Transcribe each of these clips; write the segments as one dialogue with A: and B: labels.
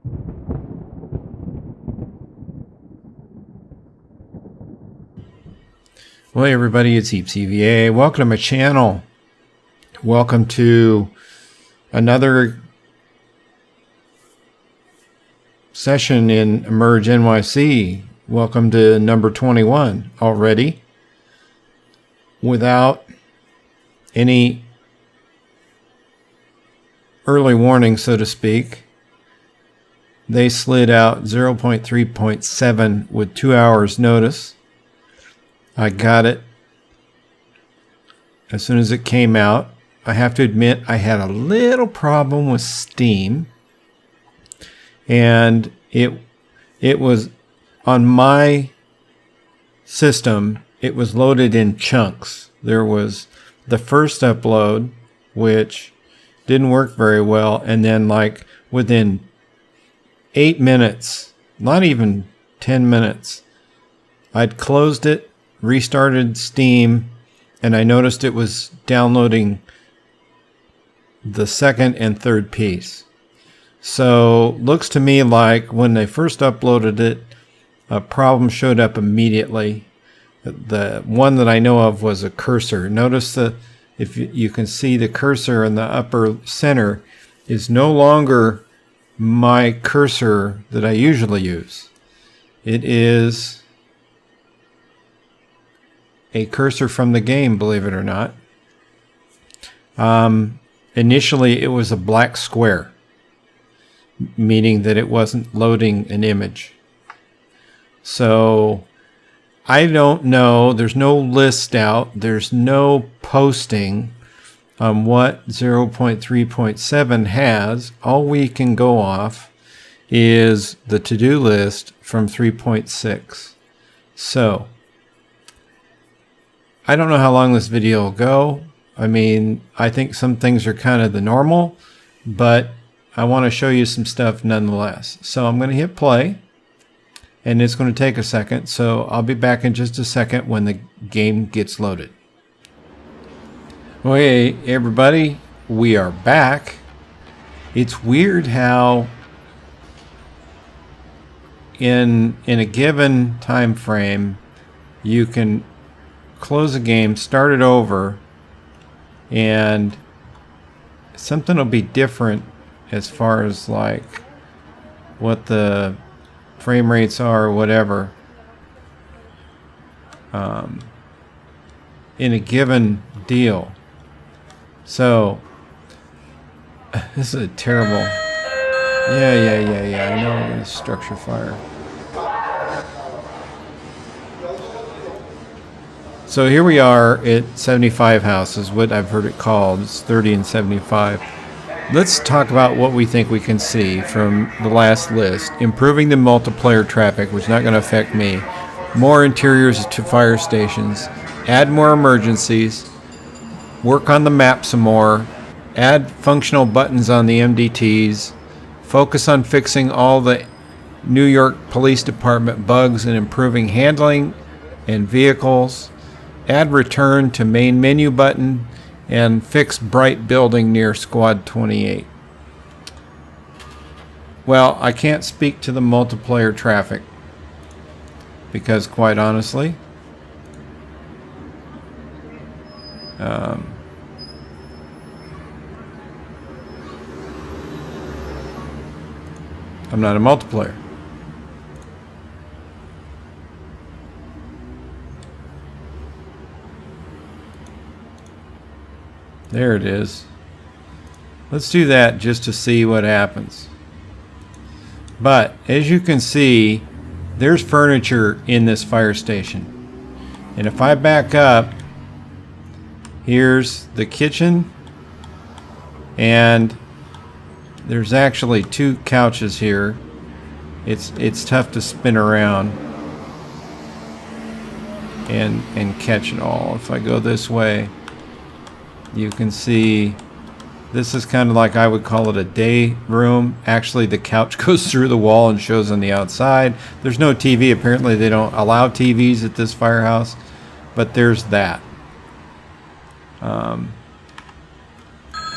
A: Well, hey everybody, it's HeapCVA. Welcome to my channel. Welcome to another session in EmergeNYC. Welcome to number 21 already. Without any early warning, so to speak, they slid out 0.3.7 with 2 hours notice. I got it as soon as it came out. I have to admit I had a little problem with Steam, and it was on my system. It was loaded in chunks. There was the first upload, which didn't work very well, and then like within 8 minutes, not even 10 minutes, I'd closed it, restarted Steam, and I noticed it was downloading the second and third piece. So looks to me like when they first uploaded it, a problem showed up immediately. The one that I know of was a cursor. Notice if you can see the cursor in the upper center is no longer my cursor that I usually use. It is a cursor from the game, believe it or not. Initially, it was a black square, meaning that it wasn't loading an image. So I don't know. There's no list out. There's no posting on what 0.3.7 has. All we can go off is the to-do list from 3.6. So I don't know how long this video will go. I mean, I think some things are kind of the normal, but I want to show you some stuff nonetheless. So I'm going to hit play, and it's going to take a second. So I'll be back in just a second when the game gets loaded. Well, hey everybody, we are back. It's weird how in a given time frame you can close a game, start it over, and something will be different as far as like what the frame rates are or whatever in a given deal. So this is a terrible. Yeah. I know I'm gonna structure fire. So here we are at 75 houses, what I've heard it called. It's 30 and 75. Let's talk about what we think we can see from the last list. Improving the multiplayer traffic, which is not going to affect me. More interiors to fire stations. Add more emergencies. Work on the map some more. Add functional buttons on the MDTs. Focus on fixing all the New York Police Department bugs and improving handling and vehicles. Add return to main menu button and fix bright building near squad 28. Well, I can't speak to the multiplayer traffic because quite honestly, I'm not a multiplayer. There it is. Let's do that just to see what happens. But as you can see, there's furniture in this fire station. And if I back up, here's the kitchen, and there's actually 2 couches here. It's tough to spin around and catch it all. If I go this way, you can see this is kind of like, I would call it a day room. Actually, the couch goes through the wall and shows on the outside. There's no TV. Apparently, they don't allow TVs at this firehouse, but there's that.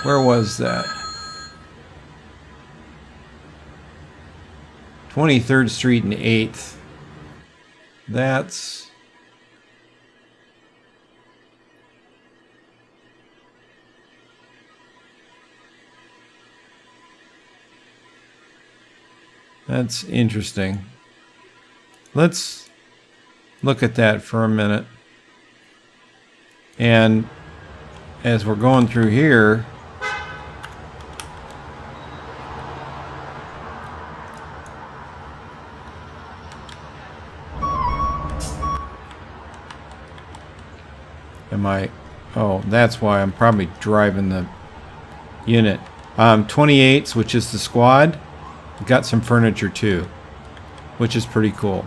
A: Where was that? 23rd Street and 8th. That's interesting. Let's look at that for a minute. And as we're going through here, oh, that's why I'm probably driving the unit. 28s, which is the squad, got some furniture too, which is pretty cool.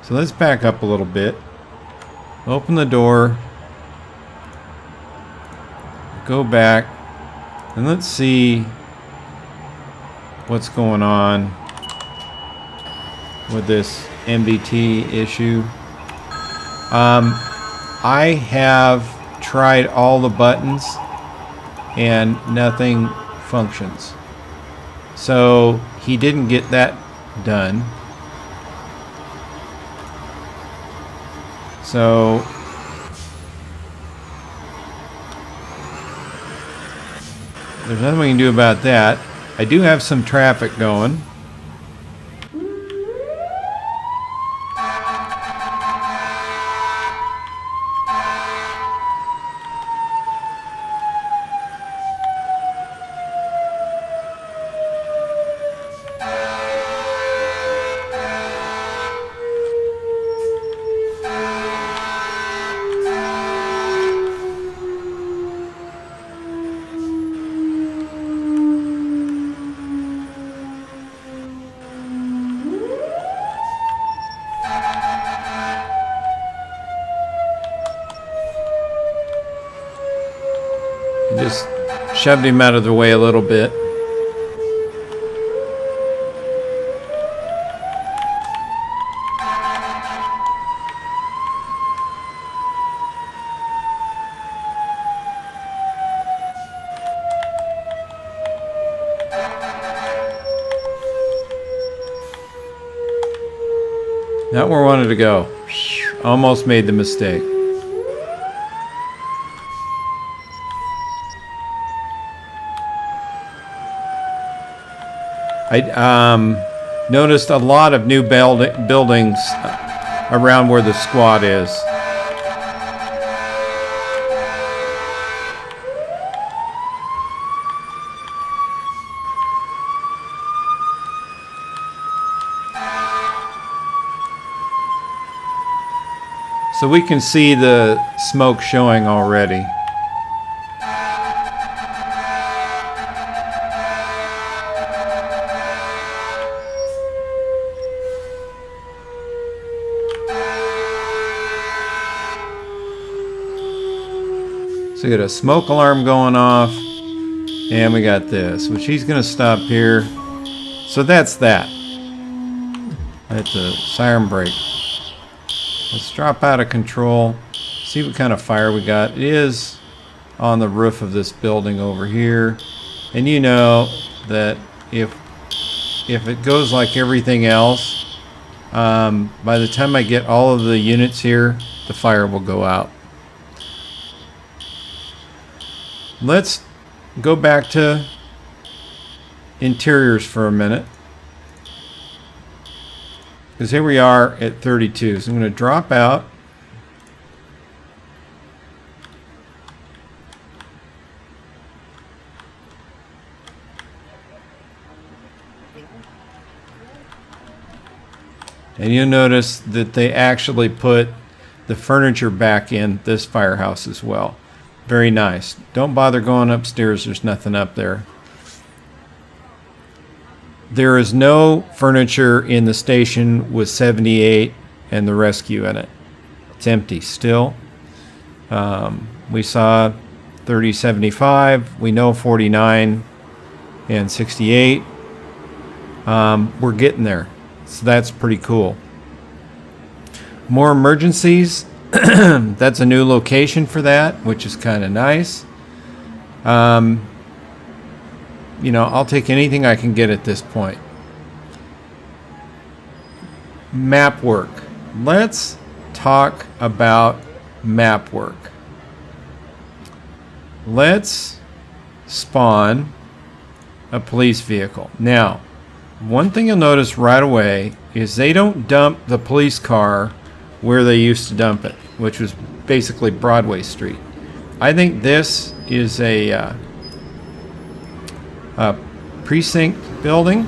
A: So let's back up a little bit. Open the door. Go back. And let's see what's going on with this MBT issue. I have tried all the buttons and nothing functions. So he didn't get that done. So there's nothing we can do about that. I do have some traffic going. Just shoved him out of the way a little bit. Not where I wanted to go. Almost made the mistake. I noticed a lot of new buildings around where the squad is. So we can see the smoke showing already. So we got a smoke alarm going off, and we got this, which he's going to stop here. So that's that. That's a siren brake. Let's drop out of control, see what kind of fire we got. It is on the roof of this building over here. And you know that if it goes like everything else, by the time I get all of the units here, the fire will go out. Let's go back to interiors for a minute. Because here we are at 32. So I'm going to drop out. And you'll notice that they actually put the furniture back in this firehouse as well. Very nice. Don't bother going upstairs. There's nothing up there. There is no furniture in the station with 78 and the rescue in it. It's empty still. We saw 3075. We know 49 and 68. We're getting there. So that's pretty cool. More emergencies. That's a new location for that, which is kind of nice. You know, I'll take anything I can get at this point. map work. Let's talk about map work. Let's spawn a police vehicle. Now, one thing you'll notice right away is they don't dump the police car where they used to dump it, which was basically Broadway Street. I think this is a precinct building,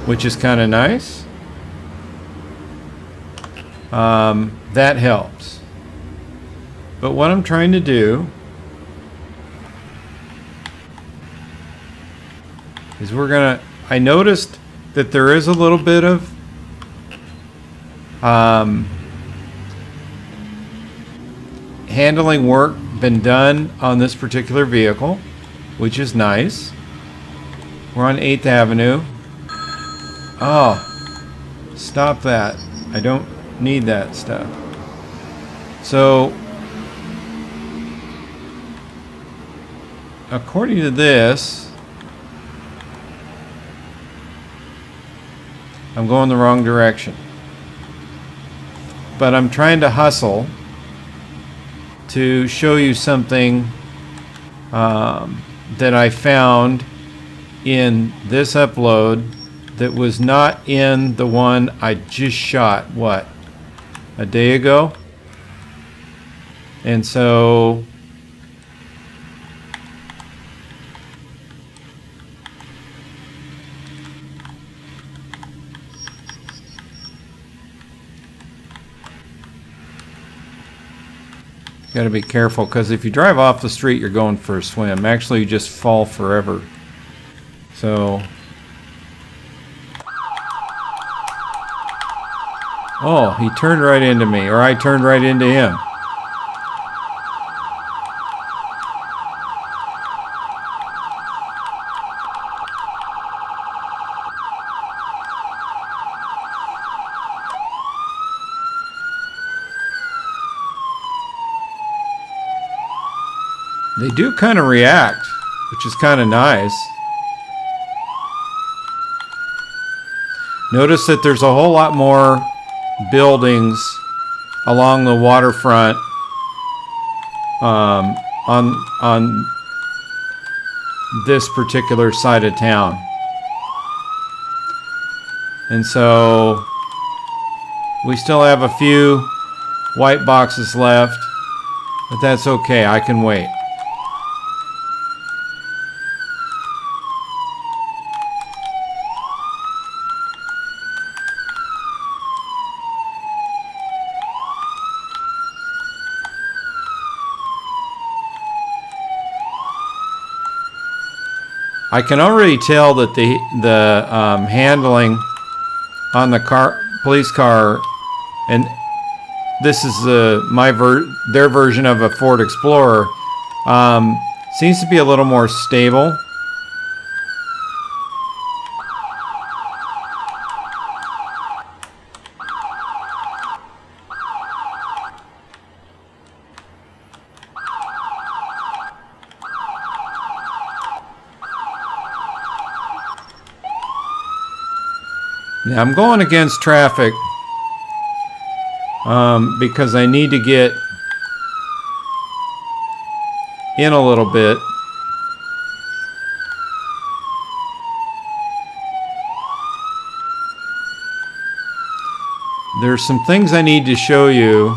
A: which is kind of nice. That helps. But what I'm trying to do is I noticed that there is a little bit of handling work been done on this particular vehicle, which is nice. We're on 8th Avenue. Oh, stop that. I don't need that stuff. So, according to this, I'm going the wrong direction. But I'm trying to hustle to show you something that I found in this upload that was not in the one I just shot, what, a day ago? And so got to be careful, because if you drive off the street, you're going for a swim. Actually, you just fall forever. So, oh, he turned right into me, or I turned right into him. They do kind of react, which is kind of nice. Notice that there's a whole lot more buildings along the waterfront on this particular side of town. And so we still have a few white boxes left, but that's okay, I can wait. I can already tell that the handling on the police car, and this is their version of a Ford Explorer, seems to be a little more stable. Now I'm going against traffic because I need to get in a little bit. There's some things I need to show you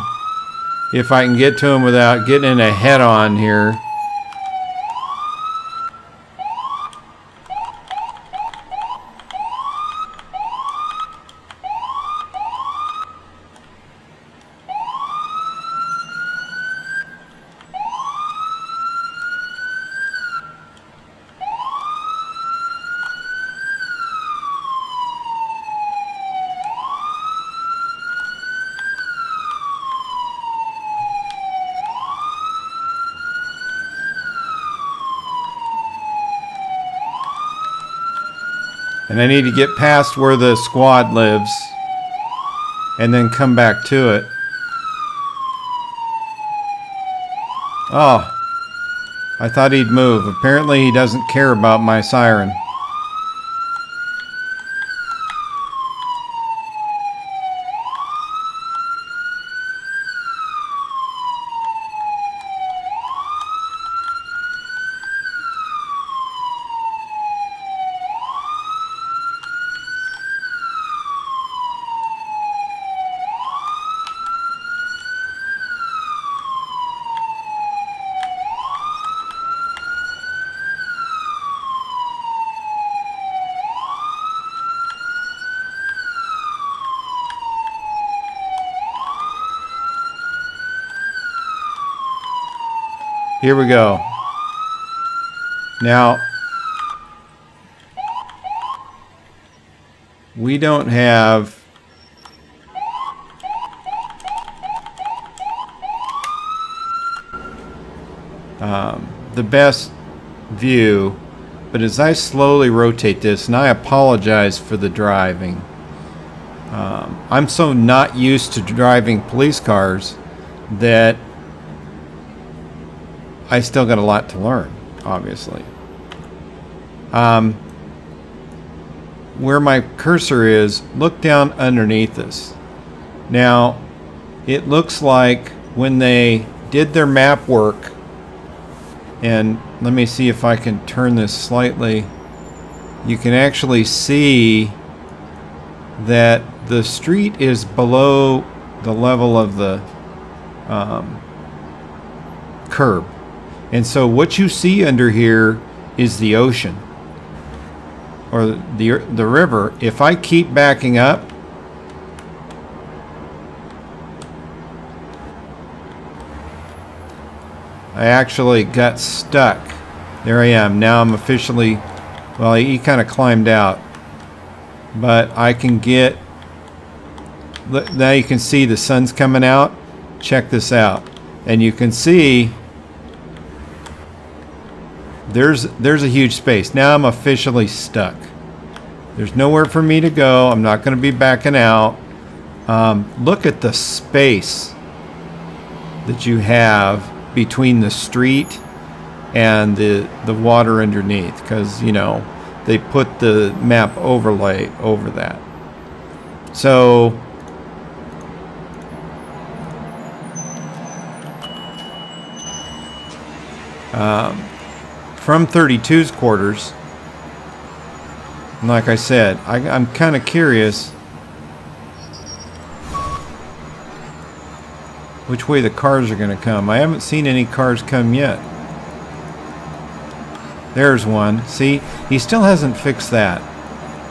A: if I can get to them without getting in a head-on here. And I need to get past where the squad lives and then come back to it. Oh, I thought he'd move. Apparently he doesn't care about my siren. Here we go. Now, we don't have the best view, but as I slowly rotate this, and I apologize for the driving, I'm so not used to driving police cars that I still got a lot to learn, obviously. Where my cursor is, look down underneath this. Now, it looks like when they did their map work, and let me see if I can turn this slightly, you can actually see that the street is below the level of the curb. And so what you see under here is the ocean, or the river. If I keep backing up, I actually got stuck. There I am. Now I'm officially, well, he kind of climbed out. But I can get, now you can see the sun's coming out. Check this out. And you can see there's a huge space. Now I'm officially stuck. There's nowhere for me to go. I'm not going to be backing out. Look at the space that you have between the street and the water underneath, because you know they put the map overlay over that. So from 32's quarters, like I said, I'm kind of curious which way the cars are going to come. I haven't seen any cars come yet. There's one. See, he still hasn't fixed that.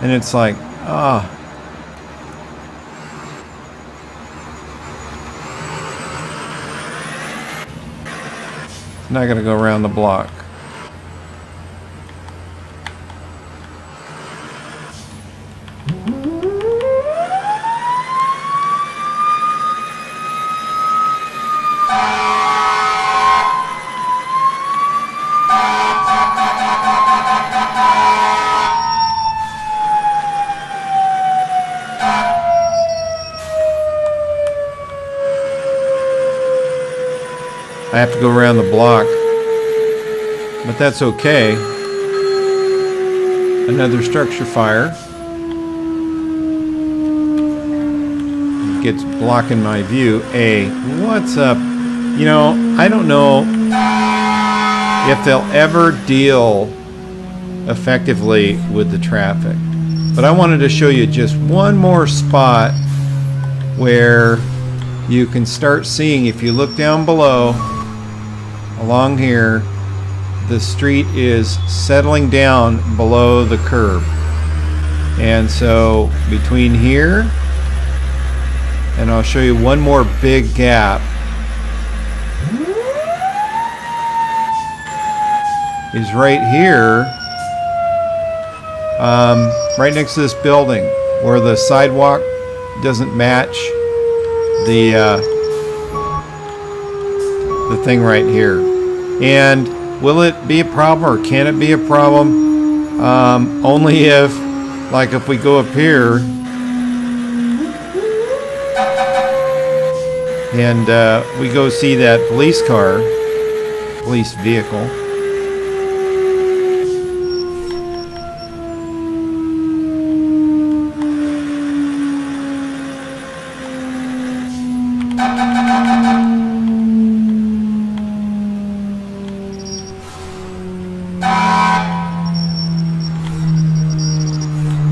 A: And it's like, ah. It's not going to go around the block. I have to go around the block, but that's okay. Another structure fire. It gets blocking my view. Hey, what's up? You know, I don't know if they'll ever deal effectively with the traffic, but I wanted to show you just one more spot where you can start seeing, if you look down below, along here, the street is settling down below the curb. And so between here, and I'll show you one more big gap, is right here, right next to this building, where the sidewalk doesn't match the thing right here. And will it be a problem, or can it be a problem? Only if, like, if we go up here and we go see that police vehicle.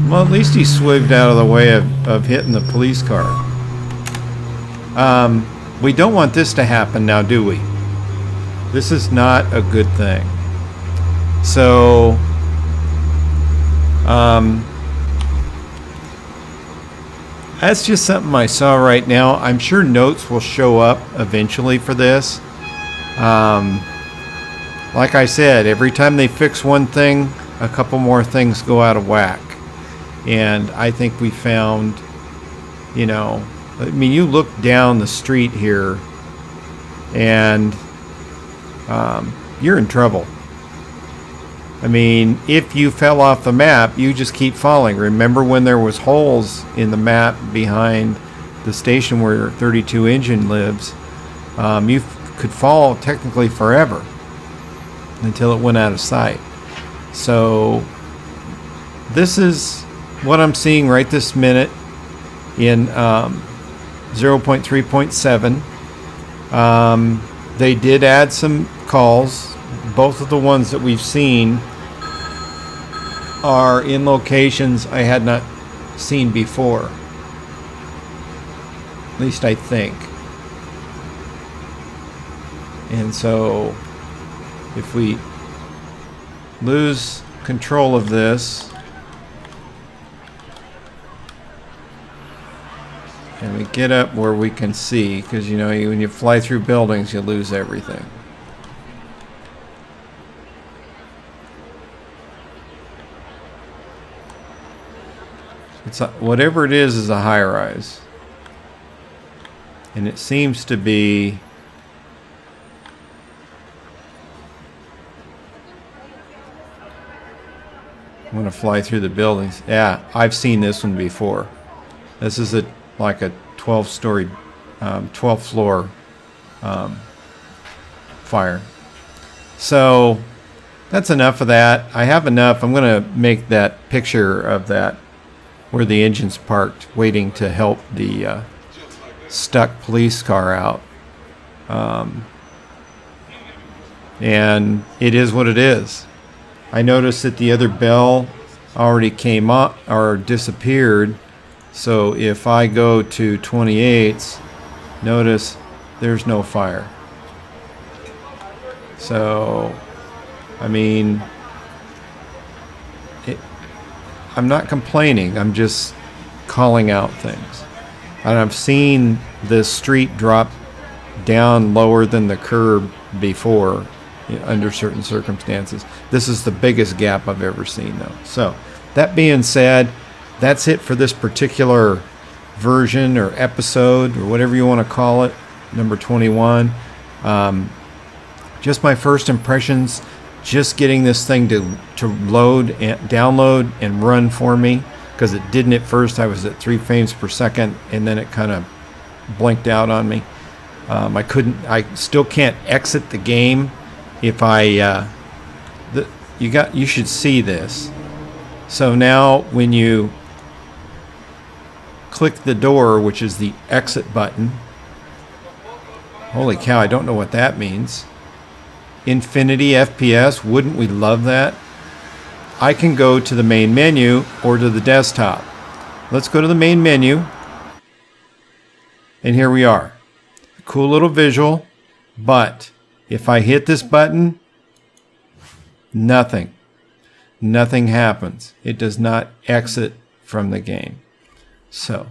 A: Well, at least he swerved out of the way of hitting the police car. We don't want this to happen now, do we? This is not a good thing. So, that's just something I saw right now. I'm sure notes will show up eventually for this. like I said, every time they fix one thing, a couple more things go out of whack. And I think we found, you know, I mean, you look down the street here and you're in trouble. I mean, if you fell off the map, you just keep falling. Remember when there was holes in the map behind the station where 32 Engine lives? You could fall technically forever until it went out of sight. So this is what I'm seeing right this minute in 0.3.7. They did add some calls. Both of the ones that we've seen are in locations I had not seen before. At least I think. And so if we lose control of this and we get up where we can see, because you know, when you fly through buildings you lose everything. It's a, whatever it is a high-rise, and it seems to be I'm going to fly through the buildings. Yeah, I've seen this one before. This is like a 12-story, 12th floor fire. So that's enough of that. I have enough. I'm going to make that picture of that where the engine's parked, waiting to help the stuck police car out. And it is what it is. I noticed that the other bell already came up or disappeared. So if I go to 28s, notice there's no fire. So, I mean, I'm not complaining. I'm just calling out things. And I've seen the street drop down lower than the curb before, under certain circumstances. This is the biggest gap I've ever seen, though. So, that being said, that's it for this particular version or episode or whatever you want to call it, number 21. Just my first impressions, just getting this thing to load and download and run for me, because it didn't at first. I was at 3 frames per second and then it kind of blinked out on me. I still can't exit the game. If you should see this. So now when you click the door, which is the exit button, holy cow, I don't know what that means. Infinity FPS, wouldn't we love that? I can go to the main menu or to the desktop. Let's go to the main menu. And here we are. Cool little visual, but if I hit this button, nothing happens. It does not exit from the game. So,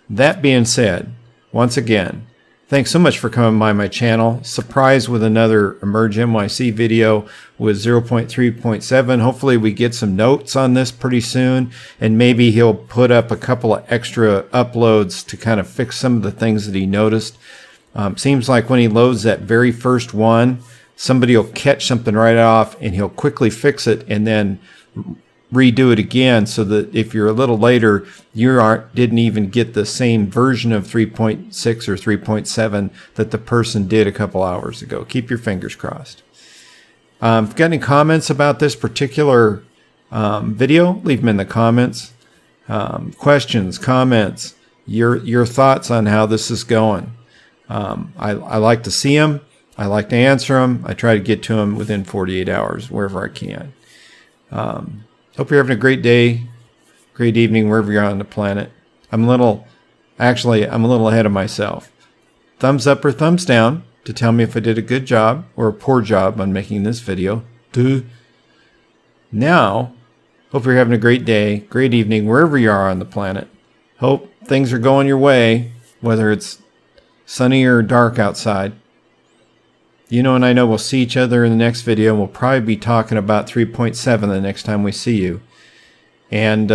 A: that being said, once again, thanks so much for coming by my channel. Surprised with another EmergeNYC video with 0.3.7. Hopefully we get some notes on this pretty soon, and maybe he'll put up a couple of extra uploads to kind of fix some of the things that he noticed. Seems like when he loads that very first one, somebody will catch something right off and he'll quickly fix it and then redo it again, so that if you're a little later, you didn't even get the same version of 3.6 or 3.7 that the person did a couple hours ago. Keep your fingers crossed. If you've got any comments about this particular video, leave them in the comments. Questions, comments, your thoughts on how this is going. I like to see them. I like to answer them. I try to get to them within 48 hours, wherever I can. Hope you're having a great day, great evening, wherever you're on the planet. I'm a little ahead of myself. Thumbs up or thumbs down to tell me if I did a good job or a poor job on making this video. Now, hope you're having a great day, great evening, wherever you are on the planet. Hope things are going your way, whether it's sunny or dark outside. You know, and I know we'll see each other in the next video. We'll probably be talking about 3.7 the next time we see you. And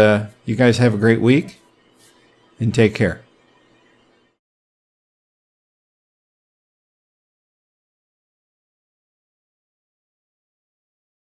A: you guys have a great week and take care.